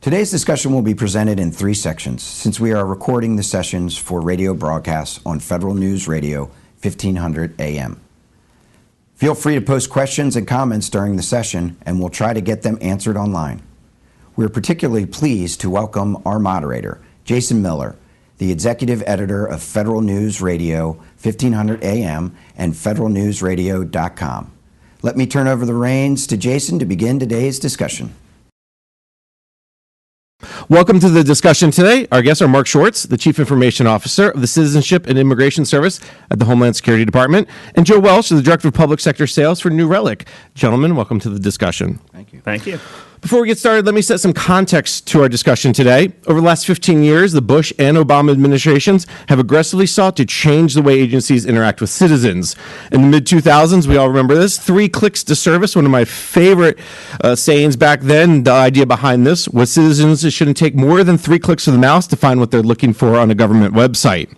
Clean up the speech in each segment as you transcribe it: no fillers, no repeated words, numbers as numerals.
Today's discussion will be presented in 3 sections, since we are recording the sessions for radio broadcasts on Federal News Radio 1500 AM. Feel free to post questions and comments during the session, and we'll try to get them answered online. We're particularly pleased to welcome our moderator, Jason Miller, the Executive Editor of Federal News Radio 1500 AM and federalnewsradio.com. Let me turn over the reins to Jason to begin today's discussion. Welcome to the discussion today. Our guests are Mark Schwartz, the Chief Information Officer of the Citizenship and Immigration Service at the Homeland Security Department, and Joe Welsh, the Director of Public Sector Sales for New Relic. Gentlemen, welcome to the discussion. Thank you. Thank you. Before we get started, let me set some context to our discussion today. Over the last 15 years, the Bush and Obama administrations have aggressively sought to change the way agencies interact with citizens. In the mid-2000s, we all remember this, 3 clicks to service, one of my favorite sayings back then. The idea behind this was citizens shouldn't take more than 3 clicks of the mouse to find what they're looking for on a government website.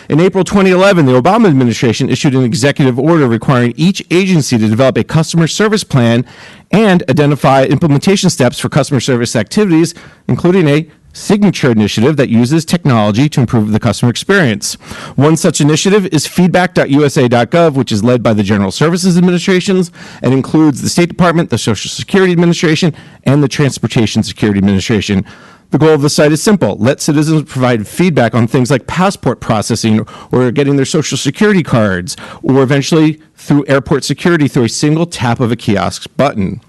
In April 2011, the Obama administration issued an executive order requiring each agency to develop a customer service plan and identify implementation steps for customer service activities, including a signature initiative that uses technology to improve the customer experience. One such initiative is feedback.usa.gov, which is led by the General Services Administrations and includes the State Department, the Social Security Administration, and the Transportation Security Administration. The goal of the site is simple. Let citizens provide feedback on things like passport processing or getting their social security cards, or eventually through airport security through a single tap of a kiosk button.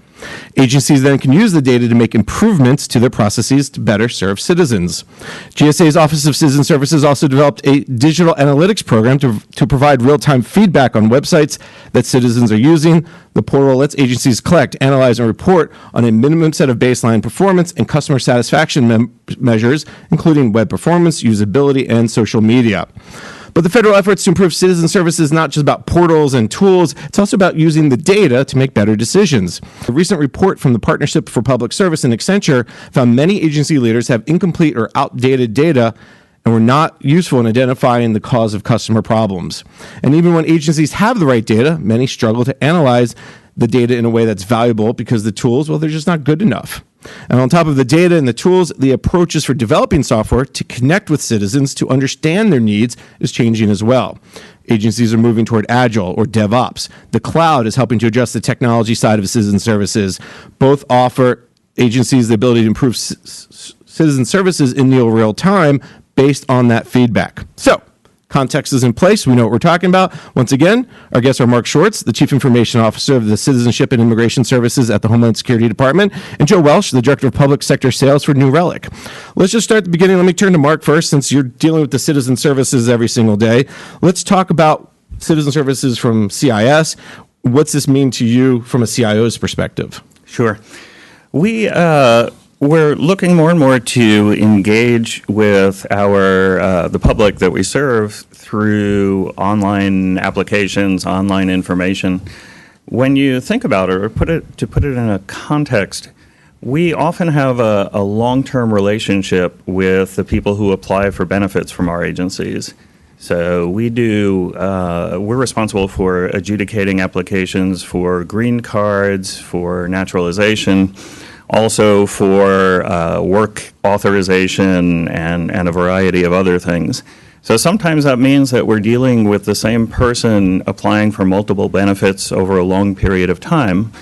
Agencies then can use the data to make improvements to their processes to better serve citizens. GSA's Office of Citizen Services also developed a digital analytics program to provide real-time feedback on websites that citizens are using. The portal lets agencies collect, analyze, and report on a minimum set of baseline performance and customer satisfaction measures, including web performance, usability, and social media. But the federal efforts to improve citizen service is not just about portals and tools, it's also about using the data to make better decisions. A recent report from the Partnership for Public Service and Accenture found many agency leaders have incomplete or outdated data and were not useful in identifying the cause of customer problems. And even when agencies have the right data, many struggle to analyze the data in a way that's valuable because the tools, well, they're just not good enough. And on top of the data and the tools, the approaches for developing software to connect with citizens to understand their needs is changing as well. Agencies are moving toward Agile or DevOps. The cloud is helping to address the technology side of citizen services. Both offer agencies the ability to improve citizen services in near real time based on that feedback. So, context is in place. We know what we're talking about. Once again, our guests are Mark Schwartz, the Chief Information Officer of the Citizenship and Immigration Services at the Homeland Security Department, and Joe Welsh, the Director of Public Sector Sales for New Relic. Let's just start at the beginning. Let me turn to Mark first, since you're dealing with the citizen services every single day. Let's talk about citizen services from CIS. What's this mean to you from a CIO's perspective? Sure. We're looking more and more to engage with the public that we serve through online applications, online information. When you think about it, or put it in a context, we often have a long-term relationship with the people who apply for benefits from our agencies. So we're responsible for adjudicating applications for green cards, for naturalization, also for work authorization and a variety of other things. So sometimes that means that we're dealing with the same person applying for multiple benefits over a long period of time.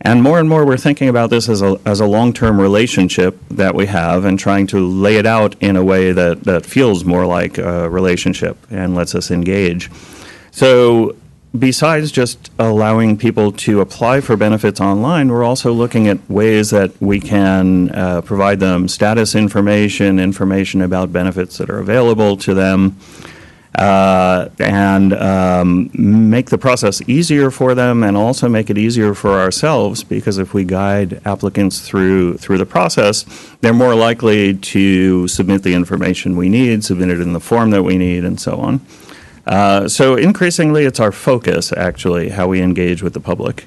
And more we're thinking about this as a long-term relationship that we have and trying to lay it out in a way that feels more like a relationship and lets us engage. So besides just allowing people to apply for benefits online, we're also looking at ways that we can provide them status information about benefits that are available to them, and make the process easier for them, and also make it easier for ourselves, because if we guide applicants through the process, they're more likely to submit the information we need, submit it in the form that we need, and so on. So increasingly, it's our focus, actually, how we engage with the public.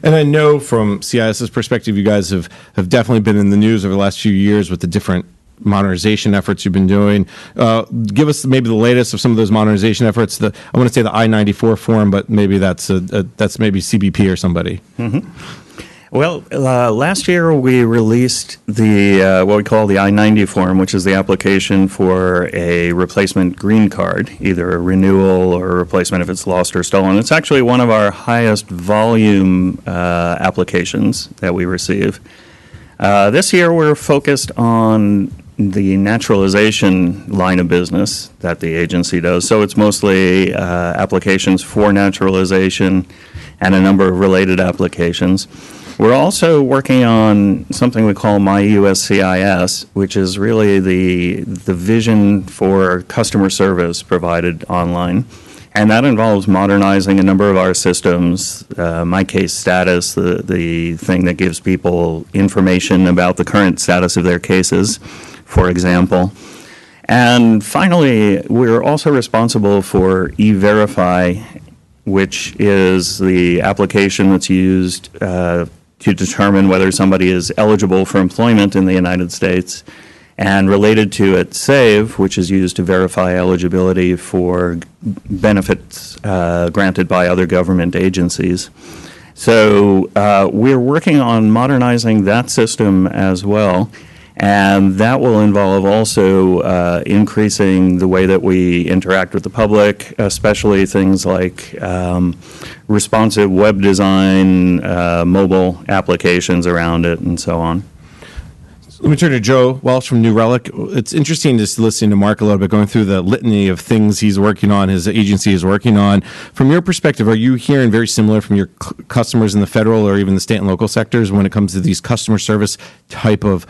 And I know from CIS's perspective, you guys have definitely been in the news over the last few years with the different modernization efforts you've been doing. Give us maybe the latest of some of those modernization efforts. I want to say the I-94 form, but maybe that's maybe CBP or somebody. Mm-hmm. Well, last year we released the what we call the I-90 form, which is the application for a replacement green card, either a renewal or a replacement if it's lost or stolen. It's actually one of our highest volume applications that we receive. This year we're focused on the naturalization line of business that the agency does. So it's mostly applications for naturalization and a number of related applications. We're also working on something we call My USCIS, which is really the vision for customer service provided online. And that involves modernizing a number of our systems, My Case Status, the thing that gives people information about the current status of their cases, for example. And finally, we're also responsible for E-Verify, which is the application that's used to determine whether somebody is eligible for employment in the United States, and related to it, SAVE, which is used to verify eligibility for benefits granted by other government agencies. So we're working on modernizing that system as well, and that will involve also increasing the way that we interact with the public, especially things like responsive web design, mobile applications around it, and so on. Let me turn to Joe Welch from New Relic. It's interesting just listening to Mark a little bit, going through the litany of things he's working on, his agency is working on. From your perspective, are you hearing very similar from your customers in the federal or even the state and local sectors when it comes to these customer service type of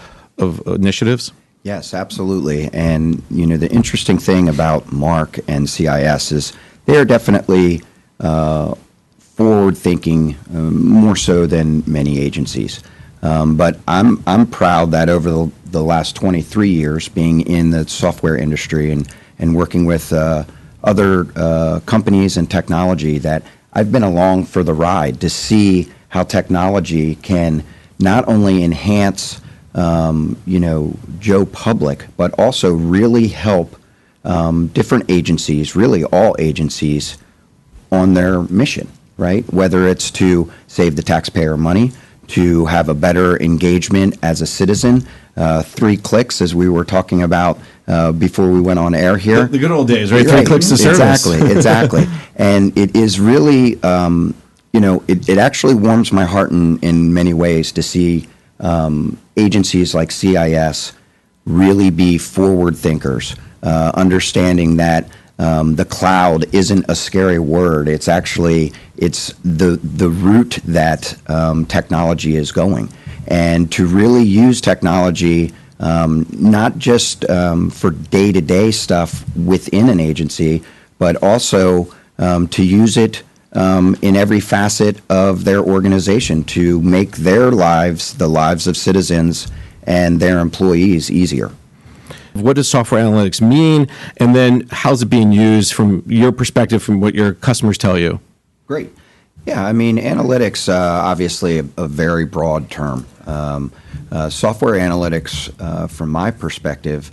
initiatives? Yes, absolutely. And, the interesting thing about Mark and CIS is they're definitely forward-thinking, more so than many agencies. But I'm proud that over the last 23 years being in the software industry and working with other companies and technology, that I've been along for the ride to see how technology can not only enhance Joe Public, but also really help different agencies, really all agencies, on their mission, right? Whether it's to save the taxpayer money, to have a better engagement as a citizen, 3 clicks, as we were talking about before we went on air here. The good old days, right? 3 clicks to service. Exactly. And it is really, it actually warms my heart in many ways to see agencies like CIS really be forward thinkers, understanding that the cloud isn't a scary word. It's actually, it's the route that technology is going. And to really use technology, not just for day-to-day stuff within an agency, but also to use it in every facet of their organization to make their lives, the lives of citizens and their employees, easier. What does software analytics mean? And then how's it being used from your perspective, from what your customers tell you? Great. Yeah, I mean, analytics, obviously a very broad term. Software analytics, from my perspective,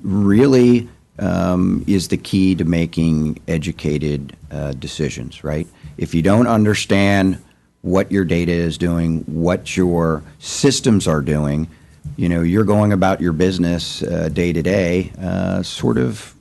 really is the key to making educated decisions, right? If you don't understand what your data is doing, what your systems are doing, you're going about your business day to day, sort of,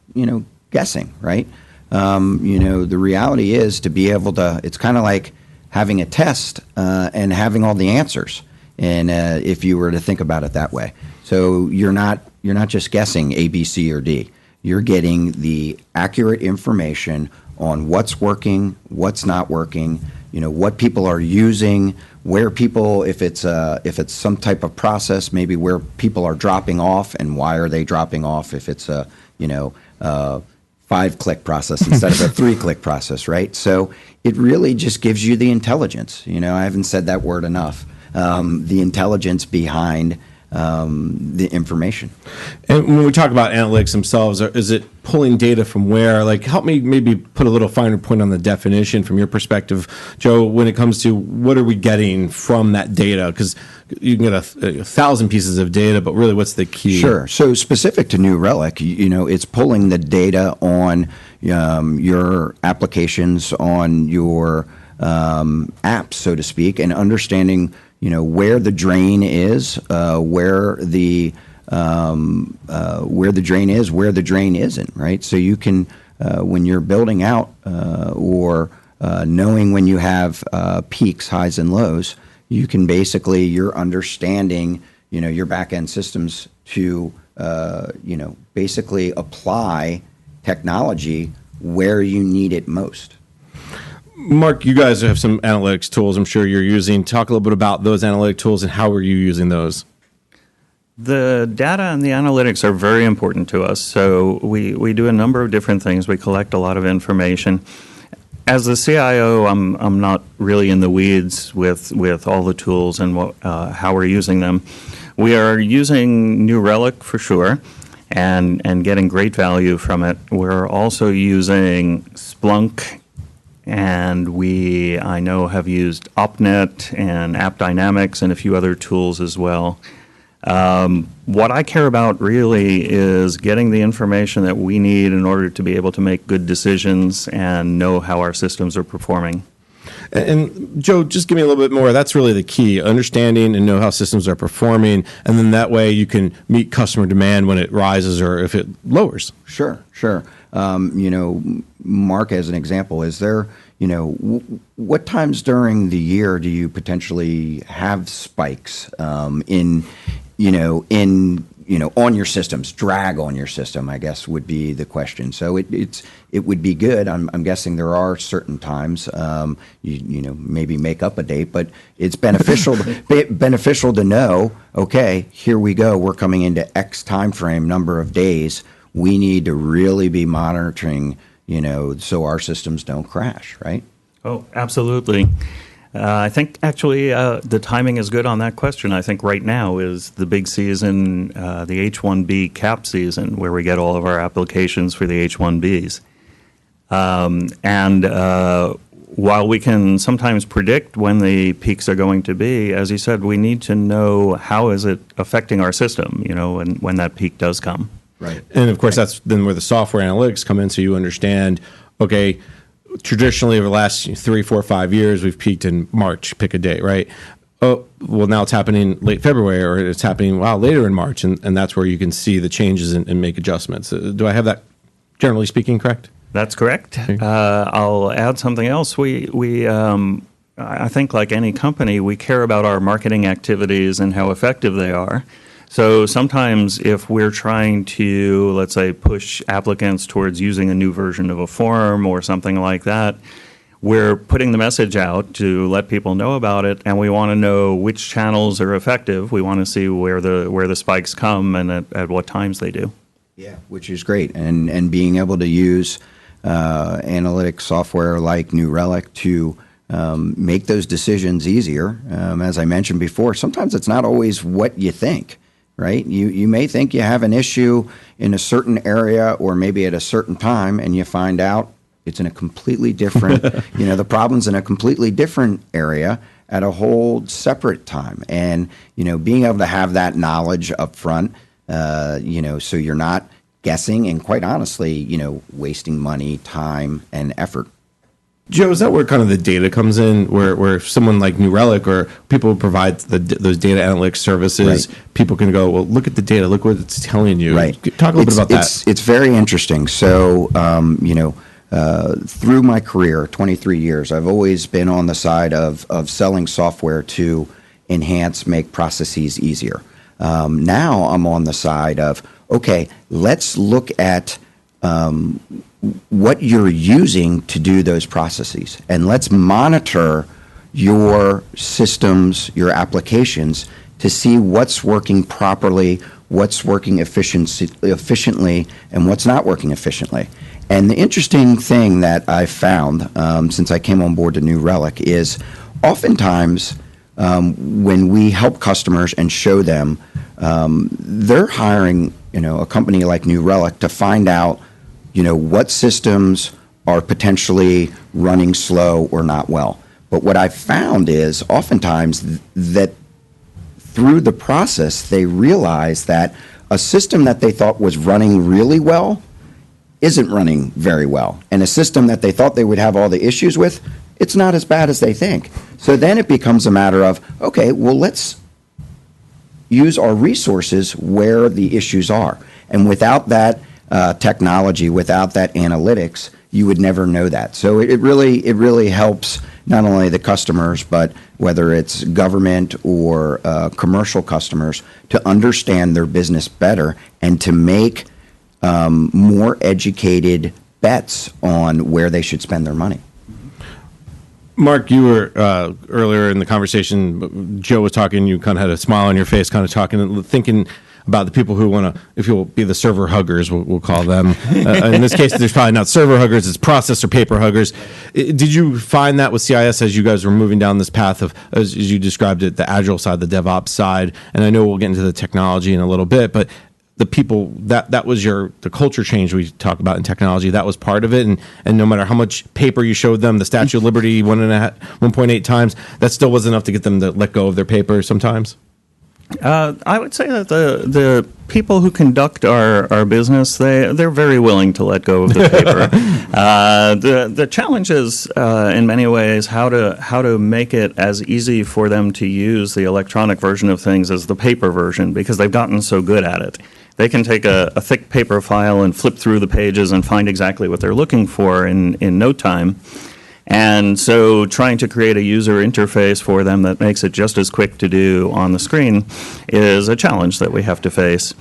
guessing, right? The reality is to be able to, it's kind of like having a test and having all the answers. And if you were to think about it that way. So you're not just guessing A, B, C, or D. You're getting the accurate information on what's working, what's not working, what people are using, where people, if it's some type of process, maybe where people are dropping off and why are they dropping off, if it's a 5-click process instead of a 3-click process, right? So it really just gives you the intelligence. I haven't said that word enough. The intelligence behind the information. And when we talk about analytics themselves, is it pulling data from where? Like, help me maybe put a little finer point on the definition from your perspective, Joe, when it comes to what are we getting from that data? Because you can get a 1,000 pieces of data, but really what's the key? Sure. So specific to New Relic, it's pulling the data on your applications, on your apps, so to speak, and understanding where the drain is, where the drain is, where the drain isn't, right? So you can, when you're building out or knowing when you have peaks, highs, and lows, you can basically, you're understanding, your back-end systems to, basically apply technology where you need it most. Mark, you guys have some analytics tools I'm sure you're using. Talk a little bit about those analytic tools and how are you using those? The data and the analytics are very important to us. So we do a number of different things. We collect a lot of information. As the CIO, I'm not really in the weeds with all the tools and how we're using them. We are using New Relic for sure and getting great value from it. We're also using Splunk, and I know have used OpNet and AppDynamics and a few other tools as well. What I care about really is getting the information that we need in order to be able to make good decisions and know how our systems are performing. And Joe, just give me a little bit more. That's really the key, understanding and know how systems are performing, and then that way you can meet customer demand when it rises or if it lowers. Sure. Mark, as an example, is there, what times during the year do you potentially have spikes on your systems, drag on your system, I guess would be the question. So it would be good. I'm guessing there are certain times, maybe make up a date, but it's beneficial to know, okay, here we go. We're coming into X time frame, number of days. We need to really be monitoring, so our systems don't crash, right? Oh, absolutely. I think actually the timing is good on that question. I think right now is the big season, the H-1B cap season, where we get all of our applications for the H-1Bs. While we can sometimes predict when the peaks are going to be, as you said, we need to know how is it affecting our system, when that peak does come. Right. And of course, that's then where the software analytics come in, so you understand, okay, traditionally over the last 3, 4, 5 years, we've peaked in March, pick a date, right? Oh, well, now it's happening late February, or it's happening, later in March, and that's where you can see the changes and make adjustments. Do I have that, generally speaking, correct? That's correct. I'll add something else. I think like any company, we care about our marketing activities and how effective they are. So sometimes if we're trying to, let's say, push applicants towards using a new version of a form or something like that, we're putting the message out to let people know about it, and we want to know which channels are effective. We want to see where the spikes come and at what times they do. Yeah, which is great. And being able to use analytics software like New Relic to make those decisions easier. As I mentioned before, sometimes it's not always what you think. Right? You may think you have an issue in a certain area or maybe at a certain time, and you find out it's in a completely different, the problem's in a completely different area at a whole separate time. And, being able to have that knowledge up front, so you're not guessing and quite honestly, wasting money, time, and effort. Joe, is that where kind of the data comes in, where someone like New Relic or people who provide those data analytics services, right, people can go, well, look at the data, look what it's telling you. Right. Talk a little bit about that. It's very interesting. So, through my career, 23 years, I've always been on the side of selling software to enhance, make processes easier. Now I'm on the side of, okay, let's look at what you're using to do those processes. And let's monitor your systems, your applications, to see what's working properly, what's working efficiently, and what's not working efficiently. And the interesting thing that I've found since I came on board to New Relic is oftentimes when we help customers and show them, they're hiring a company like New Relic to find out what systems are potentially running slow or not well. But what I've found is oftentimes that through the process, they realize that a system that they thought was running really well isn't running very well. And a system that they thought they would have all the issues with, it's not as bad as they think. So then it becomes a matter of, okay, well, let's use our resources where the issues are. And without that technology, without that analytics, you would never know that. So it really helps not only the customers, but whether it's government or commercial customers, to understand their business better and to make more educated bets on where they should spend their money. Mark, you were earlier in the conversation, Joe was talking, you kind of had a smile on your face, kind of talking, thinking about the people who want to, if you'll be the server huggers, we'll call them. In this case, there's probably not server huggers, it's process or paper huggers. Did you find that with CIS as you guys were moving down this path of, as you described it, the agile side, the DevOps side? And I know we'll get into the technology in a little bit, but the people, that was the culture change we talk about in technology, that was part of it. And no matter how much paper you showed them, the Statue of Liberty 1.8 times, that still wasn't enough to get them to let go of their paper sometimes? I would say that the people who conduct our business, they're very willing to let go of the paper. The challenge is in many ways how to make it as easy for them to use the electronic version of things as the paper version, because they've gotten so good at it. They can take a thick paper file and flip through the pages and find exactly what they're looking for in no time. And so trying to create a user interface for them that makes it just as quick to do on the screen is a challenge that we have to face.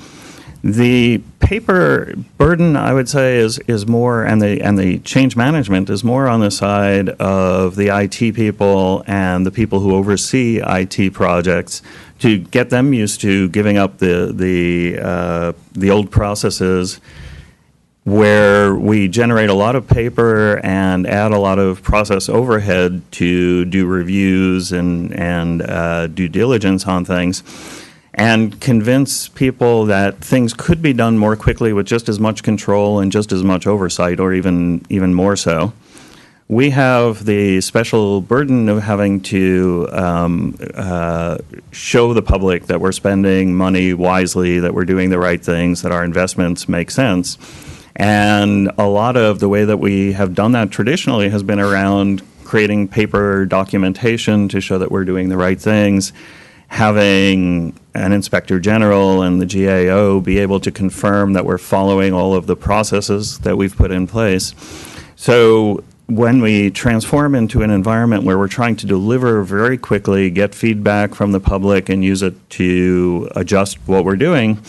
The paper burden, I would say, is more, and the change management is more on the side of the IT people and the people who oversee IT projects, to get them used to giving up the old processes where we generate a lot of paper and add a lot of process overhead to do reviews and due diligence on things, and convince people that things could be done more quickly with just as much control and just as much oversight, or even more so. We have the special burden of having to show the public that we're spending money wisely, that we're doing the right things, that our investments make sense. And a lot of the way that we have done that traditionally has been around creating paper documentation to show that we're doing the right things, having an inspector general and the GAO be able to confirm that we're following all of the processes that we've put in place. So when we transform into an environment where we're trying to deliver very quickly, get feedback from the public, and use it to adjust what we're doing,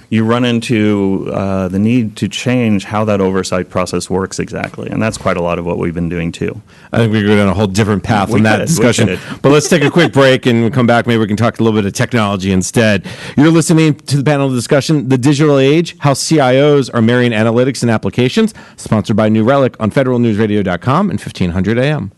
you run into the need to change how that oversight process works exactly. And that's quite a lot of what we've been doing too. I think we're going on a whole different path from that discussion. But let's take a quick break, and when we come back, maybe we can talk a little bit of technology instead. You're listening to the panel discussion, The Digital Age, How CIOs Are Marrying Analytics and Applications, sponsored by New Relic on federalnewsradio.com and 1500 AM.